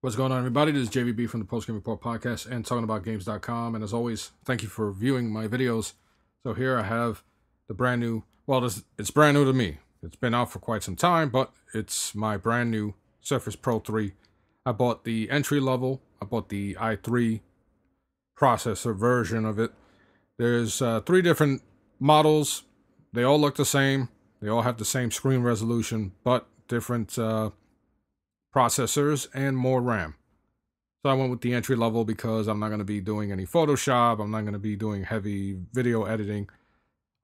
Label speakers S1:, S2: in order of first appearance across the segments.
S1: What's going on, everybody? This is JVB from the Post Game Report podcast and talking about games.com. And as always, thank you for viewing my videos. So here I have the brand new, well, it's brand new to me. It's been out for quite some time, but it's my brand new Surface Pro 3. I bought the entry level. I bought the i3 processor version of it. There's 3 different models. They all look the same. They all have the same screen resolution, but different processors and more RAM. So I went with the entry level because I'm not going to be doing any Photoshop. I'm not going to be doing heavy video editing.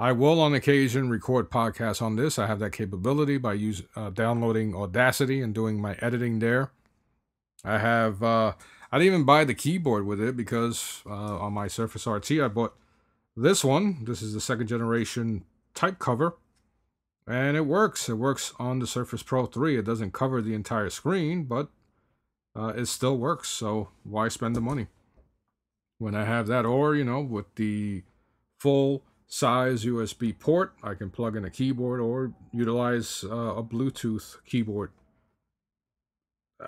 S1: I will on occasion record podcasts on this. I have that capability by downloading Audacity and doing my editing there. I didn't even buy the keyboard with it because on my Surface RT I bought this one. This is the 2nd generation type cover. And it works. It works on the Surface Pro 3. It doesn't cover the entire screen, but it still works. So why spend the money when I have that? Or, with the full size USB port, I can plug in a keyboard or utilize a Bluetooth keyboard.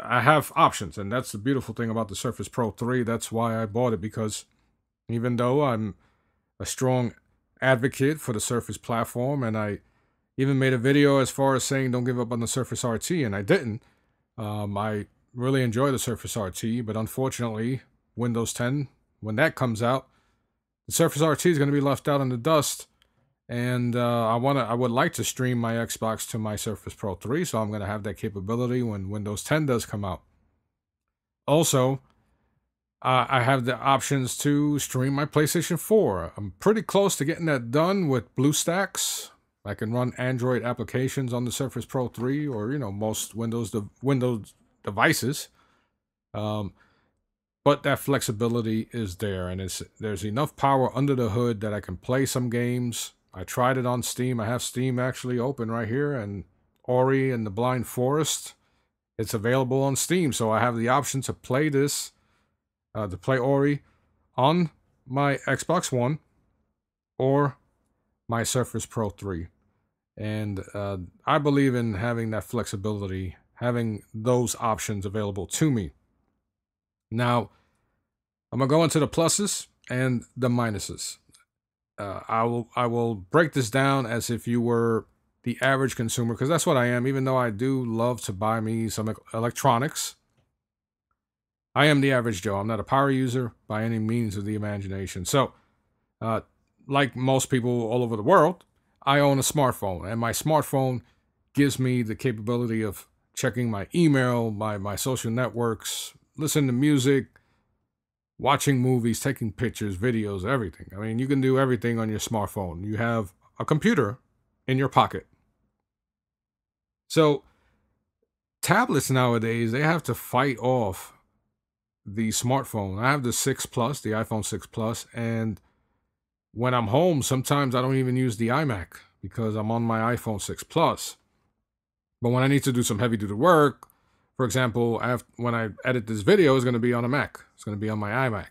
S1: I have options, and that's the beautiful thing about the Surface Pro 3. That's why I bought it, because even though I'm a strong advocate for the Surface platform, and I even made a video as far as saying don't give up on the Surface RT, and I didn't. I really enjoy the Surface RT, but unfortunately, Windows 10, when that comes out, the Surface RT is going to be left out in the dust. And I would like to stream my Xbox to my Surface Pro 3, so I'm going to have that capability when Windows 10 does come out. Also, I have the options to stream my PlayStation 4. I'm pretty close to getting that done with Bluestacks. I can run Android applications on the Surface Pro 3 or, most Windows devices. But that flexibility is there, and there's enough power under the hood that I can play some games. I tried it on Steam. I have Steam actually open right here, and Ori and the Blind Forest, it's available on Steam. So I have the option to play this, to play Ori on my Xbox One or my Surface Pro 3. And I believe in having that flexibility, having those options available to me. Now, I'm going to go into the pluses and the minuses. I will break this down as if you were the average consumer, because that's what I am. Even though I do love to buy me some electronics, I am the average Joe. I'm not a power user by any means of the imagination. So, like most people all over the world, I own a smartphone, and my smartphone gives me the capability of checking my email, my social networks, listening to music, watching movies, taking pictures, videos, everything. I mean, you can do everything on your smartphone. You have a computer in your pocket. So, tablets nowadays, they have to fight off the smartphone. I have the 6 Plus, the iPhone 6 Plus, and when I'm home, sometimes I don't even use the iMac because I'm on my iPhone 6 Plus. But when I need to do some heavy-duty work, for example, when I edit this video, it's going to be on a Mac. It's going to be on my iMac.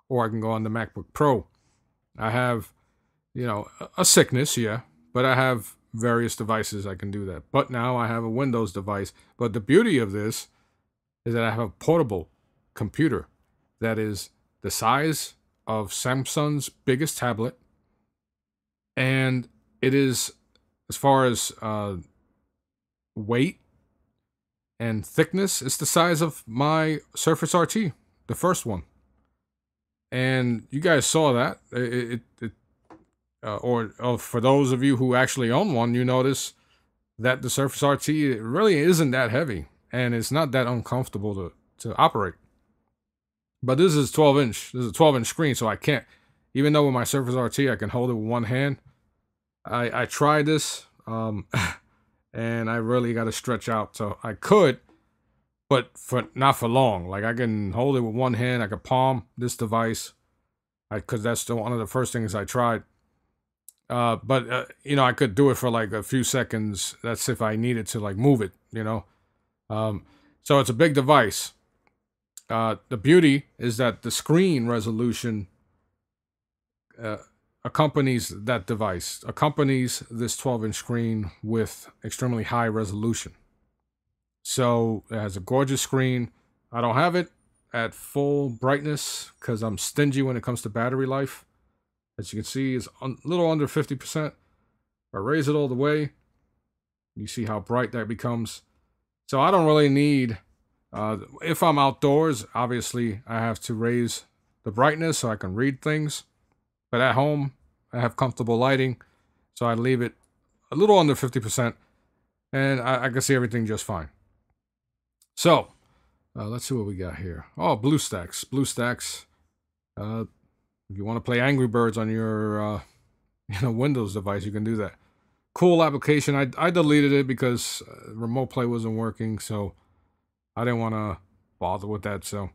S1: Or I can go on the MacBook Pro. I have, a sickness, yeah, but I have various devices I can do that. But now I have a Windows device. But the beauty of this is that I have a portable computer that is the size of Samsung's biggest tablet, and it is, as far as weight and thickness, it's the size of my Surface RT, the first one. And you guys saw that. Or for those of you who actually own one, you notice that the Surface RT really isn't that heavy, and it's not that uncomfortable to operate. But this is 12-inch. This is a 12-inch screen, so I can't. Even though with my Surface RT, I can hold it with one hand. I tried this, and I really got to stretch out. So I could, but not for long. Like, I can hold it with one hand. I could palm this device, because that's one of the first things I tried. But I could do it for like a few seconds. That's if I needed to move it. So it's a big device. The beauty is that the screen resolution accompanies that device, accompanies this 12-inch screen with extremely high resolution. So it has a gorgeous screen, I don't have it at full brightness because I'm stingy when it comes to battery life. As you can see, it's a little under 50%. If I raise it all the way, you see how bright that becomes. So I don't really need, if I'm outdoors, obviously I have to raise the brightness so I can read things. But at home, I have comfortable lighting, so I leave it a little under 50%, and I can see everything just fine. So, let's see what we got here. Oh, Bluestacks. Bluestacks. If you want to play Angry Birds on your Windows device, you can do that. Cool application. I deleted it because remote play wasn't working, so I didn't want to bother with that. So,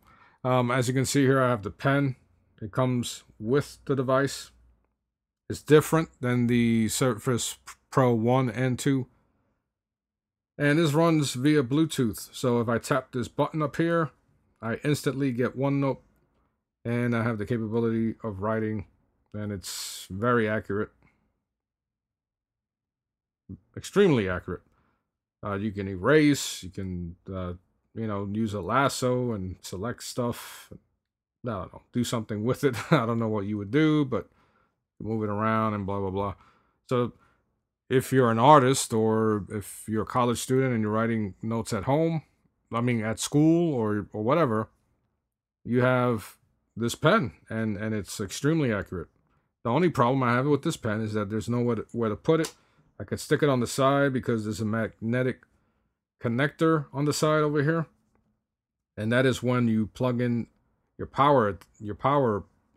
S1: as you can see here, I have the pen. It comes with the device. It's different than the Surface Pro 1 and 2. And this runs via Bluetooth. So if I tap this button up here, I instantly get OneNote. And I have the capability of writing. And it's very accurate. Extremely accurate. You can erase. You can, use a lasso and select stuff. I don't know. Do something with it. I don't know what you would do, but move it around and blah, blah, blah. So if you're an artist or if you're a college student and you're writing notes at home, at school or whatever, you have this pen and it's extremely accurate. The only problem I have with this pen is that there's nowhere to put it. I could stick it on the side because there's a magnetic connector on the side over here. And that is when you plug in your power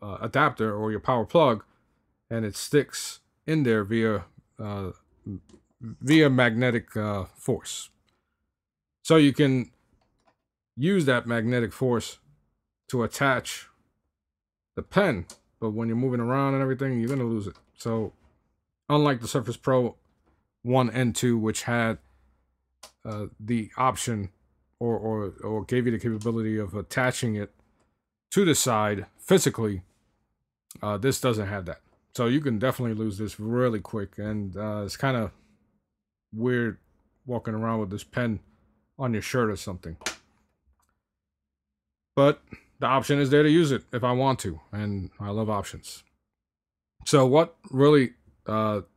S1: adapter or your power plug, and it sticks in there via magnetic force. So you can use that magnetic force to attach the pen, but when you're moving around and everything, you're going to lose it. So unlike the Surface Pro 1 and 2, which had the option or gave you the capability of attaching it to the side physically, this doesn't have that. So you can definitely lose this really quick, and it's kind of weird walking around with this pen on your shirt or something. But the option is there to use it if I want to, and I love options. So what really, what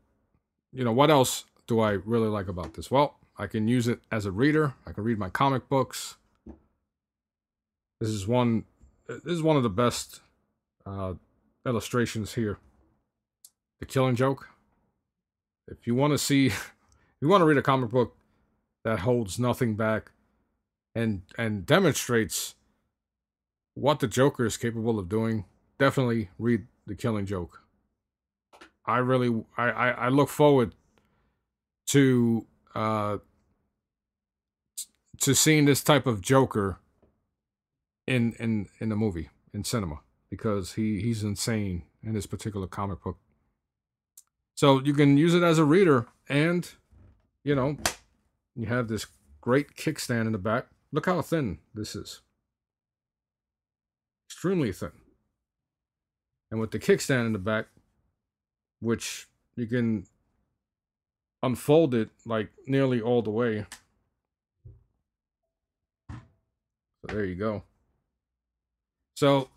S1: else do I really like about this? Well, I can use it as a reader. I can read my comic books. This is one of the best illustrations here. The Killing Joke. If you want to see, if you want to read a comic book that holds nothing back and demonstrates what the Joker is capable of doing, definitely read The Killing Joke. I look forward to seeing this type of Joker in the movie, in cinema, because he's insane in this particular comic book. So you can use it as a reader, and you have this great kickstand in the back. Look how thin this is. Extremely thin. And with the kickstand in the back, which you can unfold it like nearly all the way. So there you go. So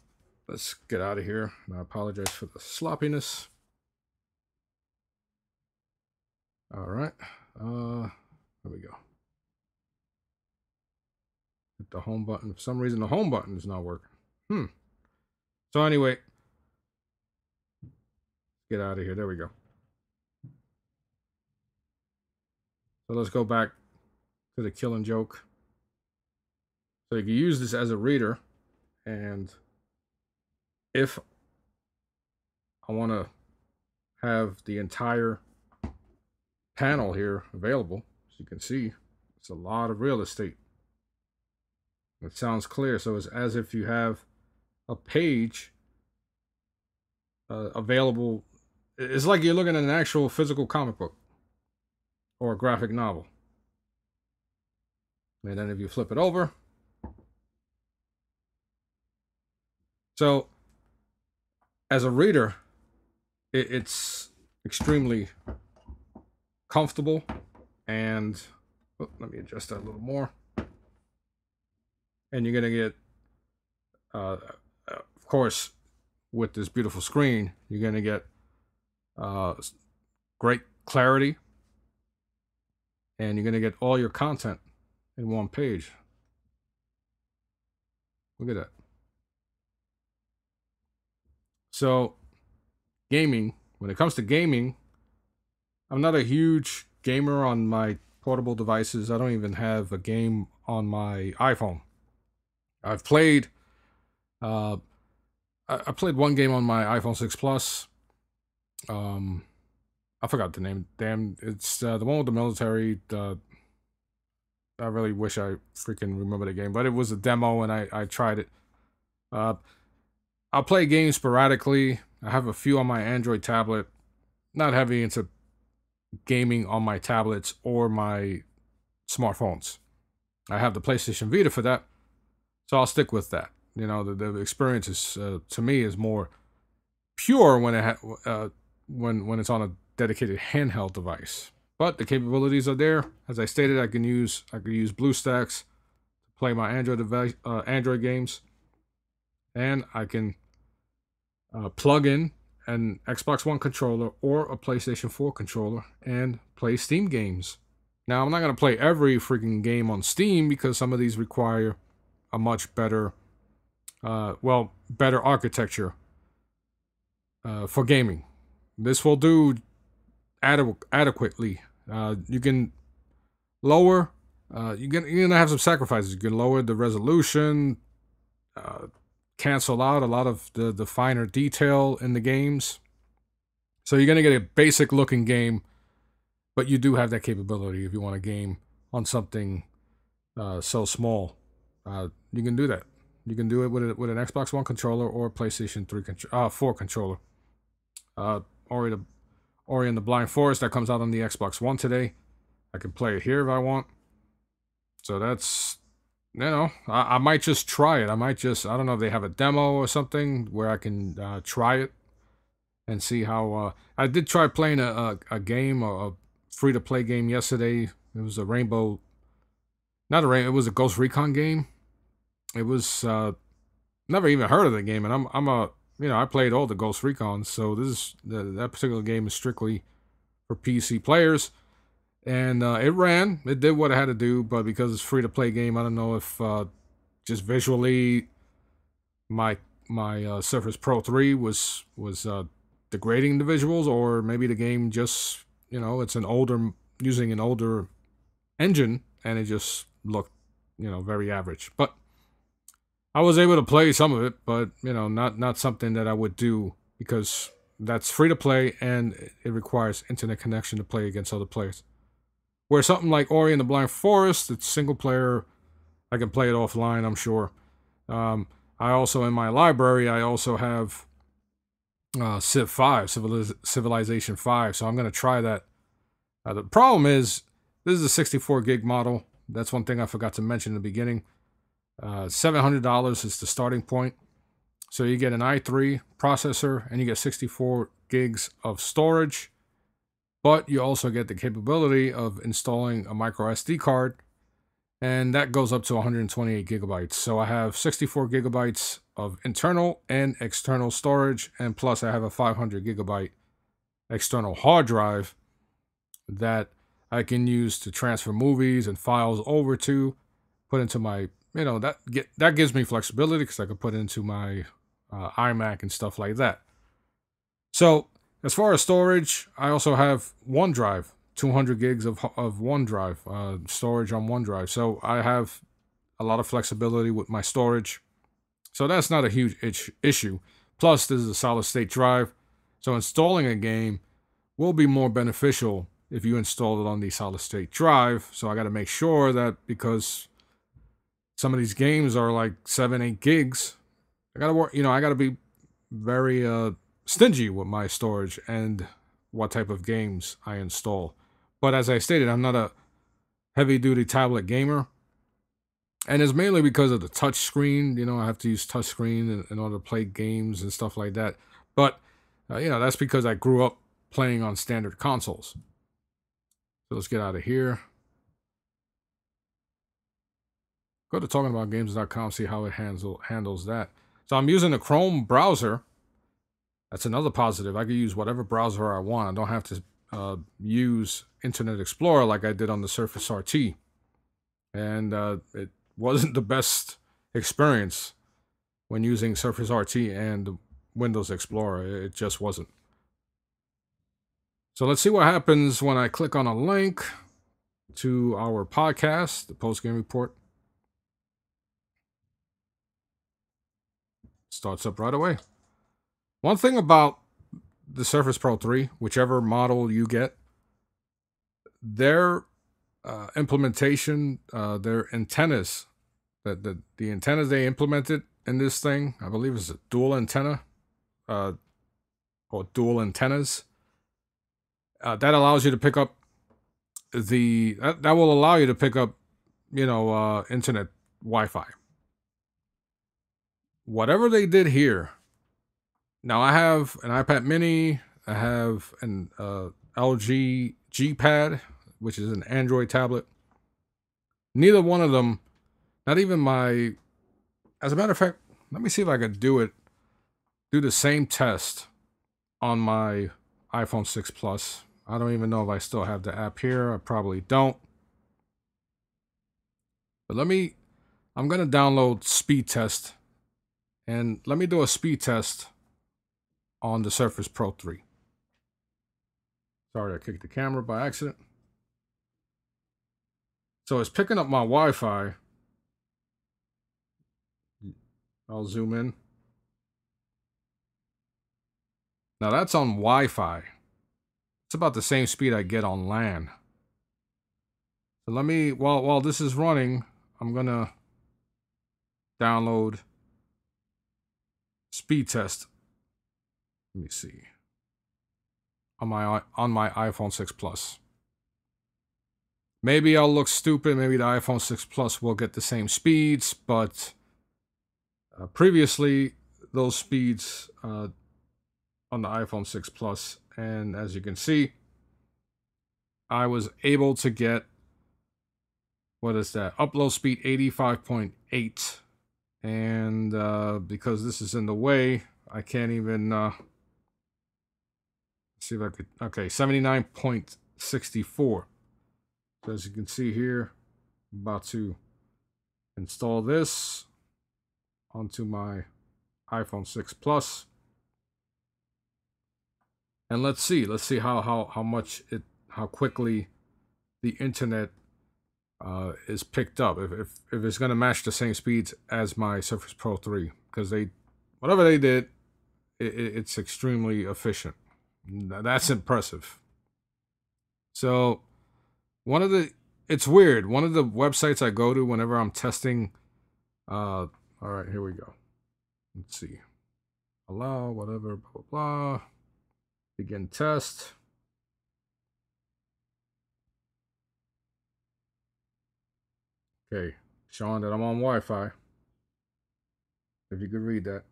S1: let's get out of here. I apologize for the sloppiness. All right. There we go. Hit the home button. For some reason, the home button is not working. So anyway, get out of here. There we go. So let's go back to The Killing Joke. So you can use this as a reader, and if I want to have the entire panel here available, as you can see, it's a lot of real estate. It sounds clear, so it's as if you have a page available. It's like you're looking at an actual physical comic book or a graphic novel. And then if you flip it over, so as a reader, it's extremely comfortable, and let me adjust that a little more. And you're going to get, of course, with this beautiful screen, you're going to get uh, great clarity, and you're going to get all your content in one page. Look at that. So, gaming, when it comes to gaming, I'm not a huge gamer on my portable devices. I don't even have a game on my iPhone. I've played, uh, I played one game on my iPhone 6 Plus. I forgot the name. Damn, it's the one with the military. I really wish I freaking remember the game, but it was a demo and I tried it. I'll play games sporadically. I have a few on my Android tablet. Not heavy into gaming on my tablets or my smartphones. I have the PlayStation Vita for that, so I'll stick with that. You know, the experience is to me is more pure when when it's on a dedicated handheld device. But the capabilities are there. As I stated, I could use Bluestacks to play my Android device, Android games, and I can plug in an Xbox One controller or a PlayStation 4 controller and play Steam games. Now, I'm not going to play every freaking game on Steam because some of these require a much better, better architecture for gaming. This will do adequately. You can lower, you're going to have some sacrifices. You can lower the resolution, cancel out a lot of the finer detail in the games. So you're going to get a basic looking game, but you do have that capability if you want a game on something so small. You can do that. You can do it with an Xbox One controller or a PlayStation 4 controller. Ori and the Blind Forest, that comes out on the Xbox One today. I can play it here if I want. So that's, you know, I might just try it. I don't know if they have a demo or something where I can try it and see how. I did try playing a game, a free-to-play game yesterday. It was a it was a Ghost Recon game. It was, never even heard of the game, and I played all the Ghost Recons, so that particular game is strictly for PC players. And it did what it had to do, but because it's free to play game, I don't know if just visually my Surface Pro 3 was degrading the visuals, or maybe the game just, it's using an older engine and it just looked, very average. But I was able to play some of it, but not something that I would do because that's free to play and it requires internet connection to play against other players. Where something like Ori and the Blind Forest, it's single player. I can play it offline, I'm sure. I also, in my library, I also have Civ 5, Civilization 5, so I'm going to try that. The problem is, this is a 64 gig model. That's one thing I forgot to mention in the beginning. $700 is the starting point. So you get an i3 processor and you get 64 gigs of storage. But you also get the capability of installing a micro SD card, and that goes up to 128 gigabytes. So I have 64 gigabytes of internal and external storage, and plus I have a 500 gigabyte external hard drive that I can use to transfer movies and files over to, put into my, that gives me flexibility because I can put it into my iMac and stuff like that. So as far as storage, I also have OneDrive, 200 gigs of OneDrive, storage on OneDrive. So I have a lot of flexibility with my storage. So that's not a huge issue. Plus, this is a solid state drive. So installing a game will be more beneficial if you install it on the solid state drive. So I got to make sure that, because some of these games are like 7-8 gigs, I got to work, I got to be very stingy with my storage and what type of games I install. But as I stated, I'm not a heavy-duty tablet gamer, and it's mainly because of the touch screen. I have to use touch screen in order to play games and stuff like that. But that's because I grew up playing on standard consoles. So let's get out of here. Go to talkingaboutgames.com, see how it handles that. So I'm using a Chrome browser. That's another positive. I can use whatever browser I want. I don't have to use Internet Explorer like I did on the Surface RT. And it wasn't the best experience when using Surface RT and Windows Explorer. It just wasn't. So let's see what happens when I click on a link to our podcast, the post-game report. Starts up right away. One thing about the Surface Pro 3, whichever model you get, their implementation, their antennas, the antennas they implemented in this thing, I believe it's a dual antenna, or dual antennas. That allows you to pick up that will allow you to pick up, internet Wi-Fi. Whatever they did here. Now I have an iPad mini, I have an LG G Pad, which is an Android tablet. Neither one of them, not even my, as a matter of fact, let me see if I could do the same test on my iPhone 6 Plus. I don't even know if I still have the app here. I probably don't. But I'm going to download speed test. And let me do a speed test on the Surface Pro 3. Sorry, I kicked the camera by accident. So it's picking up my Wi-Fi. I'll zoom in. Now that's on Wi-Fi. It's about the same speed I get on LAN. So let me, while this is running, I'm gonna download speed test. Let me see. On my iPhone 6 Plus. Maybe I'll look stupid. Maybe the iPhone 6 Plus will get the same speeds, but previously those speeds on the iPhone 6 Plus, and as you can see, I was able to get, what is that? Upload speed 85.8, and because this is in the way, I can't even see if I could. Okay, 79.64. So as you can see here, I'm about to install this onto my iPhone 6 Plus. And let's see how quickly the internet is picked up. If it's gonna match the same speeds as my Surface Pro 3, because whatever they did, it's extremely efficient. That's impressive. So it's weird. One of the websites I go to whenever I'm testing, all right, here we go. Let's see. Allow, whatever, blah, blah, blah. Begin test. Okay, showing that I'm on Wi-Fi. If you could read that.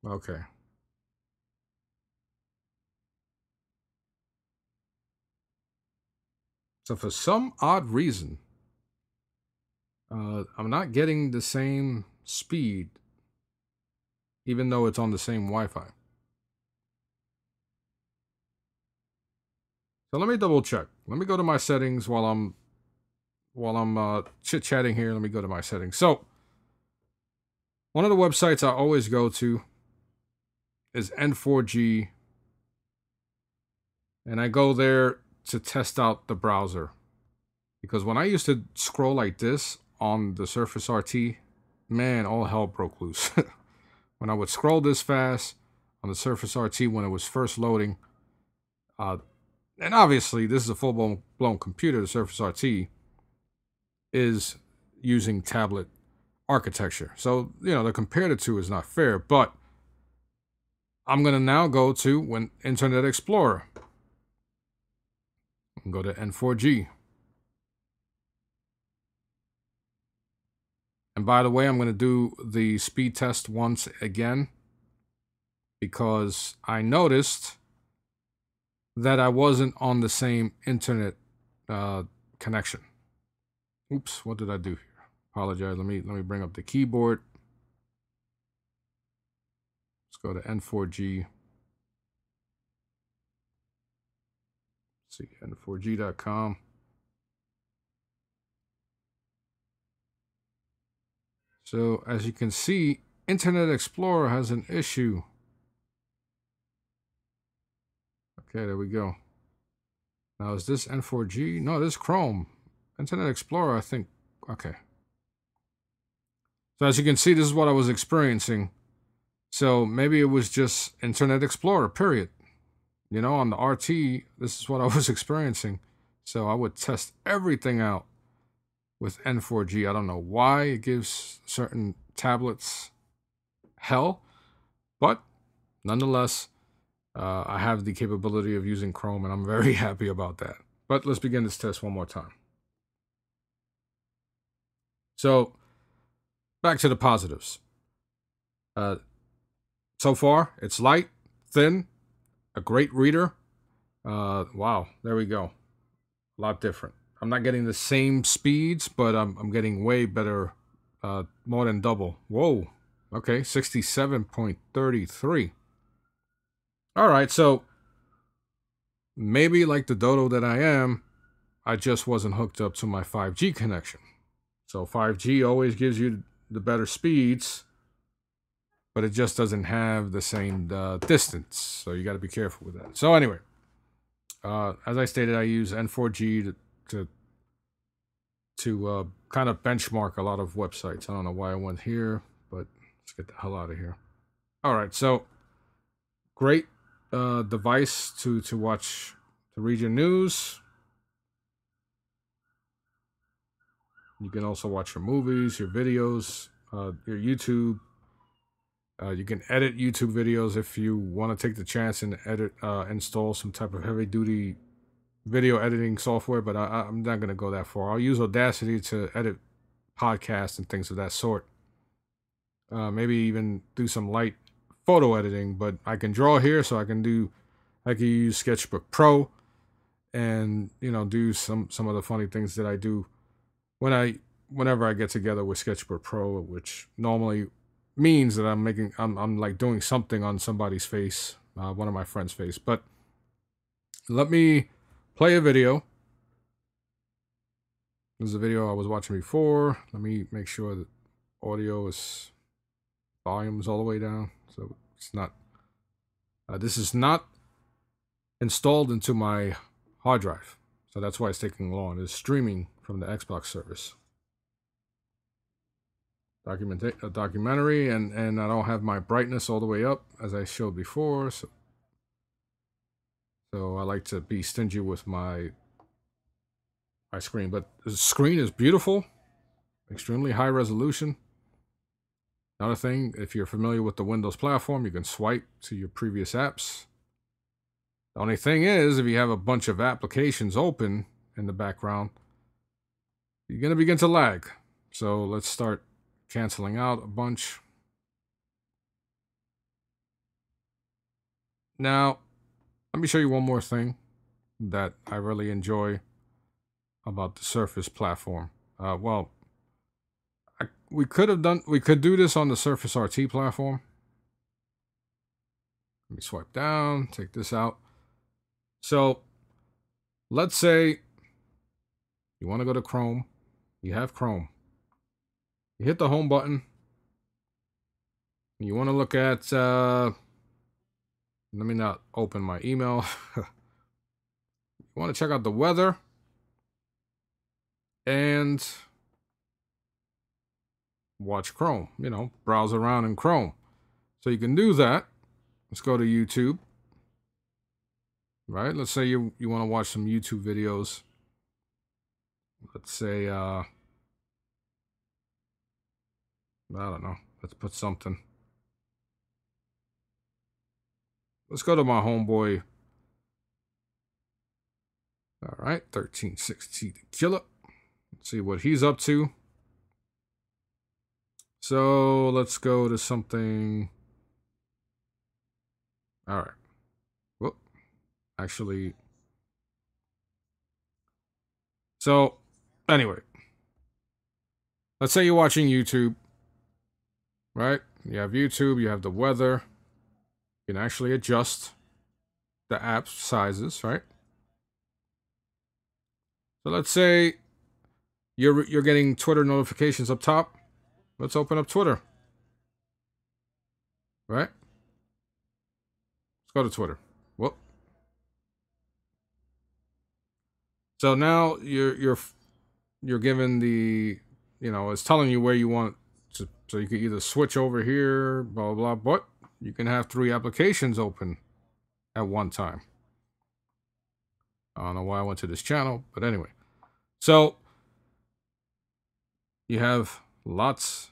S1: Okay. So for some odd reason, I'm not getting the same speed, even though it's on the same Wi-Fi. So let me double check. Let me go to my settings while I'm chit-chatting here. Let me go to my settings. So one of the websites I always go to is N4G, and I go there to test out the browser, because when I used to scroll like this on the Surface RT, man, all hell broke loose. When I would scroll this fast on the Surface RT when it was first loading, and obviously this is a full-blown computer, the Surface RT is using tablet architecture, so to compare the two is not fair. But I'm gonna now go to Internet Explorer. Go to N4G. And by the way, I'm going to do the speed test once again, because I noticed that I wasn't on the same internet connection. Oops, what did I do here? Apologize. Let me bring up the keyboard. Let's go to N4G. See, N4G.com. So as you can see, Internet Explorer has an issue. Okay, there we go. Now is this N4G? No, this is Chrome. Internet Explorer, I think. Okay. So as you can see, this is what I was experiencing. So maybe it was just Internet Explorer, period. You know, on the RT, this is what I was experiencing. So I would test everything out with N4G. I don't know why it gives certain tablets hell, but nonetheless, I have the capability of using Chrome, and I'm very happy about that. But let's begin this test one more time. So back to the positives. So far, it's light, thin, a great reader. Wow, there we go. A lot different. I'm not getting the same speeds, but I'm getting way better, more than double. Whoa, okay, 67.33. All right, so maybe like the dodo that I am, I just wasn't hooked up to my 5G connection. So 5G always gives you the better speeds, but it just doesn't have the same distance. So you got to be careful with that. So anyway, as I stated, I use N4G to kind of benchmark a lot of websites. I don't know why I went here, but let's get the hell out of here. All right, so great device to watch, to read your news. You can also watch your movies, your videos, your YouTube. You can edit YouTube videos if you want to take the chance and install some type of heavy-duty video editing software, but I'm not going to go that far. I'll use Audacity to edit podcasts and things of that sort. Maybe even do some light photo editing, but I can draw here, so I can use Sketchbook Pro and, you know, do some of the funny things that I do whenever I get together with Sketchbook Pro, which normally means that I'm like doing something on somebody's face, one of my friends' face. But let me play a video. This is a video I was watching before. Let me make sure that volume is all the way down, so it's not. This is not installed into my hard drive, so that's why it's taking long. It's streaming from the Xbox service. A documentary, and I don't have my brightness all the way up as I showed before, so I like to be stingy with my screen. But the screen is beautiful, extremely high resolution. Another thing, if you're familiar with the Windows platform, you can swipe to your previous apps. The only thing is, if you have a bunch of applications open in the background, you're going to begin to lag. So let's start canceling out a bunch. Now, let me show you one more thing that I really enjoy about the Surface platform. We could do this on the Surface RT platform. Let me swipe down, take this out. So let's say you want to go to Chrome. You have Chrome. You hit the home button. You want to look at, let me not open my email. You want to check out the weather and watch Chrome, you know, browse around in Chrome. So you can do that. Let's go to YouTube. Right? Let's say you want to watch some YouTube videos. Let's say, I don't know. Let's put something. Let's go to my homeboy. All right, 1360 the Killer. Let's see what he's up to. So let's go to something. All right. Whoop. Actually. So anyway, let's say you're watching YouTube, right? You have YouTube, you have the weather. You can actually adjust the app sizes, right? So let's say you're getting Twitter notifications up top. Let's open up Twitter, right? Let's go to Twitter. Whoop. So now you're given the, it's telling you where you want to, so you can either switch over here, blah blah blah, but you can have 3 applications open at one time. I don't know why I went to this channel, but anyway. So you have lots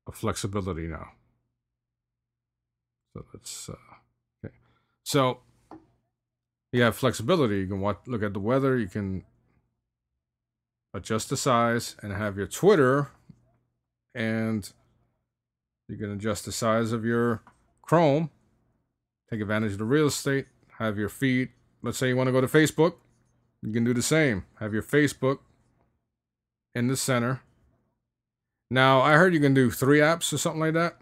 S1: of flexibility now. So let's okay. So you have flexibility. You can look at the weather. You can adjust the size and have your Twitter, and you can adjust the size of your Chrome. Take advantage of the real estate. Have your feed. Let's say you want to go to Facebook. You can do the same. Have your Facebook in the center. Now, I heard you can do 3 apps or something like that.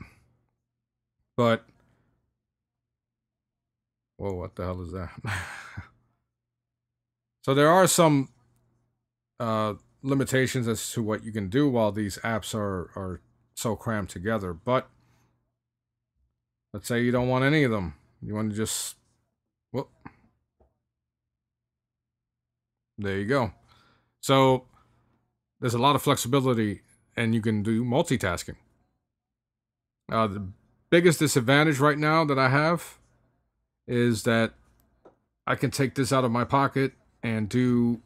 S1: But, whoa, what the hell is that? So there are some limitations as to what you can do while these apps are so crammed together. But let's say you don't want any of them. You want to just, whoop. There you go. So there's a lot of flexibility, and you can do multitasking. The biggest disadvantage right now that I have is that I can take this out of my pocket and do.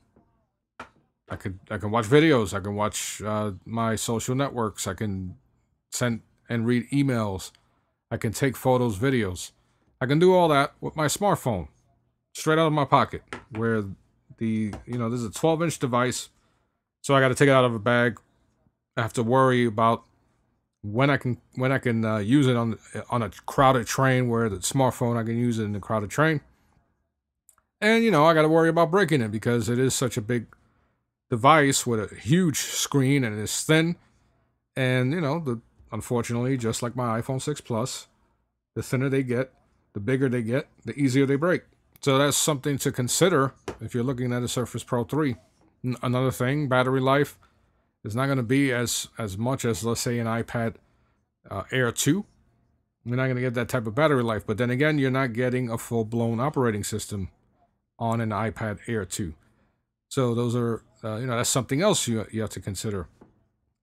S1: I can watch videos. I can watch my social networks. I can send and read emails. I can take photos, videos. I can do all that with my smartphone, straight out of my pocket. Where this is a 12-inch device, so I got to take it out of a bag. I have to worry about when I can use it on a crowded train, where the smartphone I can use it in the crowded train. And I got to worry about breaking it because it is such a big device with a huge screen, and it's thin. And unfortunately, just like my iPhone 6 Plus, the thinner they get, the bigger they get, the easier they break. So that's something to consider if you're looking at a Surface Pro 3. Another thing, battery life is not going to be as much as, let's say, an iPad Air 2. You're not going to get that type of battery life. But then again, you're not getting a full-blown operating system on an iPad Air 2. So those are, that's something else you have to consider.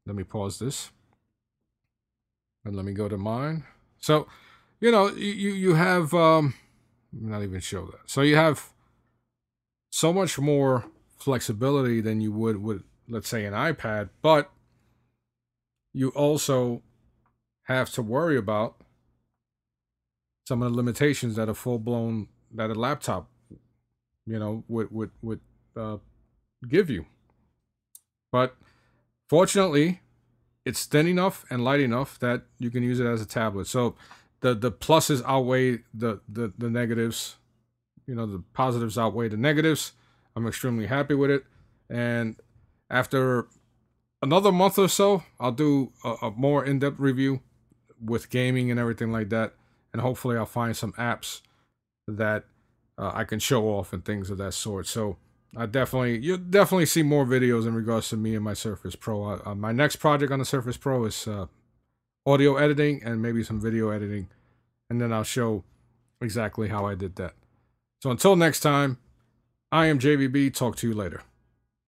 S1: Let me pause this. And let me go to mine. So, you have, not even show that. So you have so much more flexibility than you would with, let's say, an iPad, but you also have to worry about some of the limitations that a laptop, would give you. But fortunately, it's thin enough and light enough that you can use it as a tablet. So the pluses outweigh the negatives. The positives outweigh the negatives. I'm extremely happy with it. And after another month or so, I'll do a more in-depth review with gaming and everything like that. And hopefully I'll find some apps that I can show off and things of that sort. So you'll definitely see more videos in regards to me and my Surface Pro. My next project on the Surface Pro is audio editing and maybe some video editing. And then I'll show exactly how I did that. So until next time, I am JVB. Talk to you later.